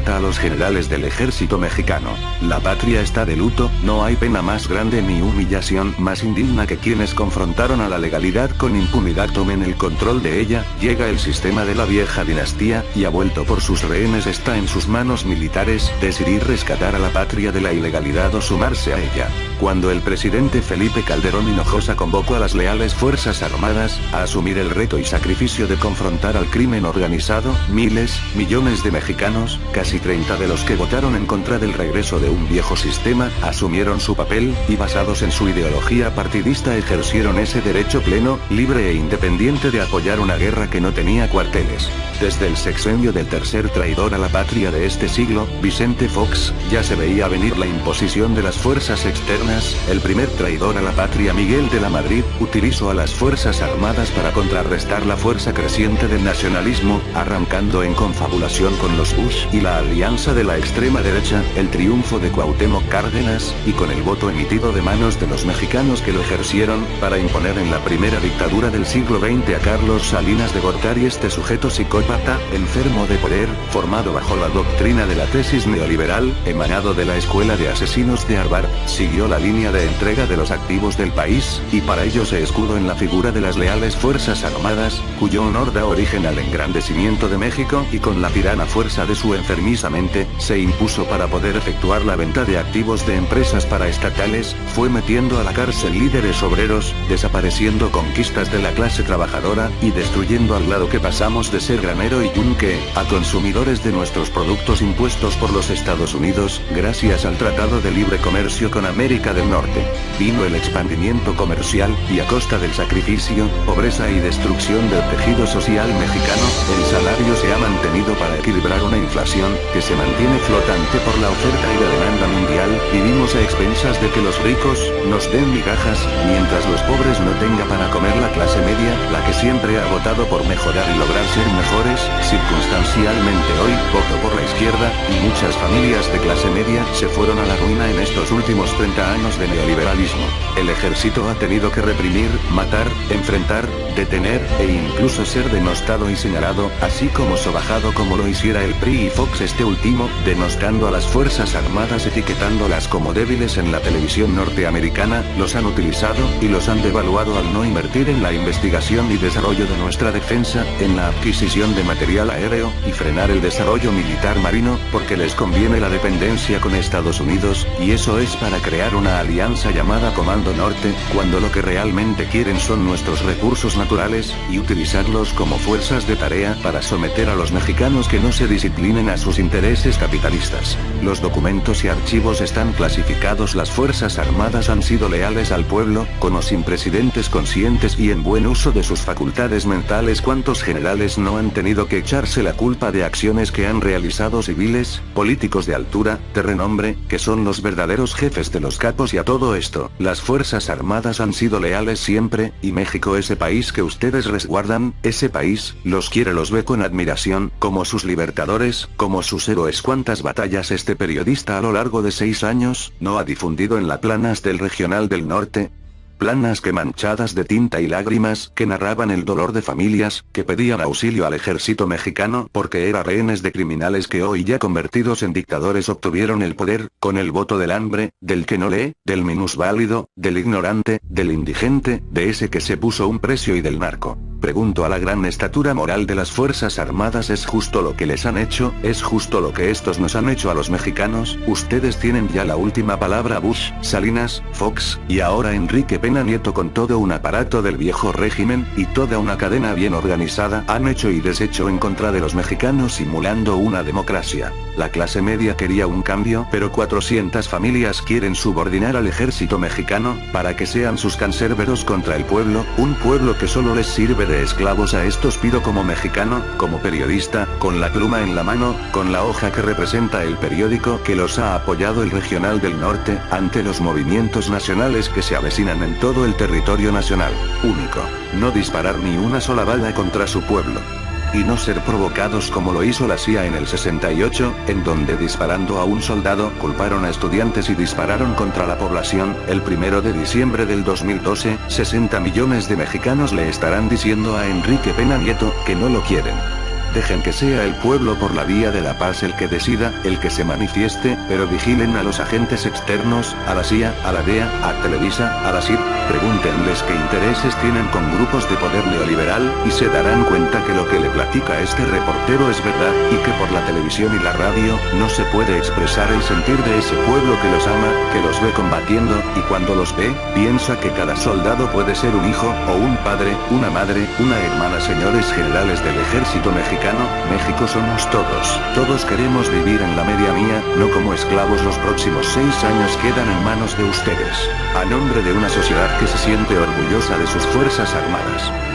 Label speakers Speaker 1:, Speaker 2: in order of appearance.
Speaker 1: grita a los generales del ejército mexicano: la patria está de luto, no hay pena más grande ni humillación más indigna que quienes confrontaron a la legalidad con impunidad tomen el control de ella. Llega el sistema de la vieja dinastía, y ha vuelto por sus rehenes, está en sus manos militares, decidir rescatar a la patria de la ilegalidad o sumarse a ella. Cuando el presidente Felipe Calderón Hinojosa convocó a las leales Fuerzas Armadas, a asumir el reto y sacrificio de confrontar al crimen organizado, millones de mexicanos, casi 30 de los que votaron en contra del regreso de un viejo sistema, asumieron su papel, y basados en su ideología partidista ejercieron ese derecho pleno, libre e independiente de apoyar una guerra que no tenía cuarteles. Desde el sexenio del tercer traidor a la patria de este siglo, Vicente Fox, ya se veía venir la imposición de las fuerzas externas. El primer traidor a la patria, Miguel de la Madrid, utilizó a las Fuerzas Armadas para contrarrestar la fuerza creciente del nacionalismo, arrancando en confabulación con los Bush y la alianza de la extrema derecha, el triunfo de Cuauhtémoc Cárdenas, y con el voto emitido de manos de los mexicanos que lo ejercieron, para imponer en la primera dictadura del siglo XX a Carlos Salinas de Gortari, este sujeto psicópata, enfermo de poder, formado bajo la doctrina de la tesis neoliberal, emanado de la escuela de asesinos de Harvard, siguió la línea de entrega de los activos del país, y para ello se escudó en la figura de las leales Fuerzas Armadas, cuyo honor da origen al engrandecimiento de México, y con la tirana fuerza de su enfermiza mente, se impuso para poder efectuar la venta de activos de empresas paraestatales, fue metiendo a la cárcel líderes obreros, desapareciendo conquistas de la clase trabajadora, y destruyendo al lado que pasamos de ser granero y yunque, a consumidores de nuestros productos impuestos por los Estados Unidos, gracias al Tratado de Libre Comercio con América del Norte. Vino el expandimiento comercial, y a costa del sacrificio, pobreza y destrucción del tejido social mexicano, el salario se ha mantenido para equilibrar una inflación, que se mantiene flotante por la oferta y la demanda mundial. Vivimos a expensas de que los ricos nos den migajas, mientras los pobres no tenga para comer. La clase media, la que siempre ha votado por mejorar y lograr ser mejores, circunstancialmente hoy, votó por la izquierda, y muchas familias de clase media se fueron a la ruina en estos últimos 30 años de neoliberalismo. El ejército ha tenido que reprimir, matar, enfrentar, detener, e incluso ser denostado y señalado, así como sobajado como lo hiciera el PRI y Fox, este último, denostando a las Fuerzas Armadas, etiquetándolas como débiles en la televisión norteamericana. Los han utilizado, y los han devaluado al no invertir en la investigación y desarrollo de nuestra defensa, en la adquisición de material aéreo, y frenar el desarrollo militar marino, porque les conviene la dependencia con Estados Unidos, y eso es para crear una alianza llamada Comando Norte, cuando lo que realmente quieren son nuestros recursos naturales, y utilizarlos como fuerzas de tarea para someter a los mexicanos que no se disciplinen a sus intereses capitalistas. Los documentos y archivos están clasificados. Las Fuerzas Armadas han sido leales al pueblo, con o sin presidentes conscientes y en buen uso de sus facultades mentales. ¿Cuántos generales no han tenido que echarse la culpa de acciones que han realizado civiles, políticos de altura, de renombre, que son los verdaderos jefes de los capos? Y a todo esto, las Fuerzas Armadas han sido leales siempre, y México, ese país que ustedes resguardan, ese país, los quiere, los ve con admiración, como sus libertadores, como sus héroes. ¿Cuántas batallas este periodista a lo largo de 6 años, no ha difundido en las planas del Regional del Norte? Planas que, manchadas de tinta y lágrimas, que narraban el dolor de familias, que pedían auxilio al ejército mexicano, porque eran rehenes de criminales que hoy ya convertidos en dictadores obtuvieron el poder, con el voto del hambre, del que no lee, del minusválido, del ignorante, del indigente, de ese que se puso un precio, y del narco. Pregunto a la gran estatura moral de las Fuerzas Armadas: ¿es justo lo que les han hecho? ¿Es justo lo que estos nos han hecho a los mexicanos? Ustedes tienen ya la última palabra. Bush, Salinas, Fox, y ahora Enrique Peña Nieto, con todo un aparato del viejo régimen, y toda una cadena bien organizada, han hecho y deshecho en contra de los mexicanos, simulando una democracia. La clase media quería un cambio, pero 400 familias quieren subordinar al ejército mexicano, para que sean sus cancerberos contra el pueblo, un pueblo que solo les sirve de esclavos a estos. Pido como mexicano, como periodista, con la pluma en la mano, con la hoja que representa el periódico que los ha apoyado el Regional del Norte, ante los movimientos nacionales que se avecinan en todo el territorio nacional. Único, no disparar ni una sola bala contra su pueblo. Y no ser provocados como lo hizo la CIA en el 68, en donde disparando a un soldado, culparon a estudiantes y dispararon contra la población. El 1 de diciembre del 2012, 60 millones de mexicanos le estarán diciendo a Enrique Peña Nieto, que no lo quieren. Dejen que sea el pueblo por la vía de la paz el que decida, el que se manifieste, pero vigilen a los agentes externos, a la CIA, a la DEA, a Televisa, a la SIR, pregúntenles qué intereses tienen con grupos de poder neoliberal, y se darán cuenta que lo que le platica este reportero es verdad, y que por la televisión y la radio, no se puede expresar el sentir de ese pueblo que los ama, que los ve combatiendo, y cuando los ve, piensa que cada soldado puede ser un hijo, o un padre, una madre, una hermana. Señores generales del ejército mexicano, México somos todos. Todos queremos vivir en la medianía, no como esclavos. Los próximos 6 años quedan en manos de ustedes. A nombre de una sociedad que se siente orgullosa de sus fuerzas armadas.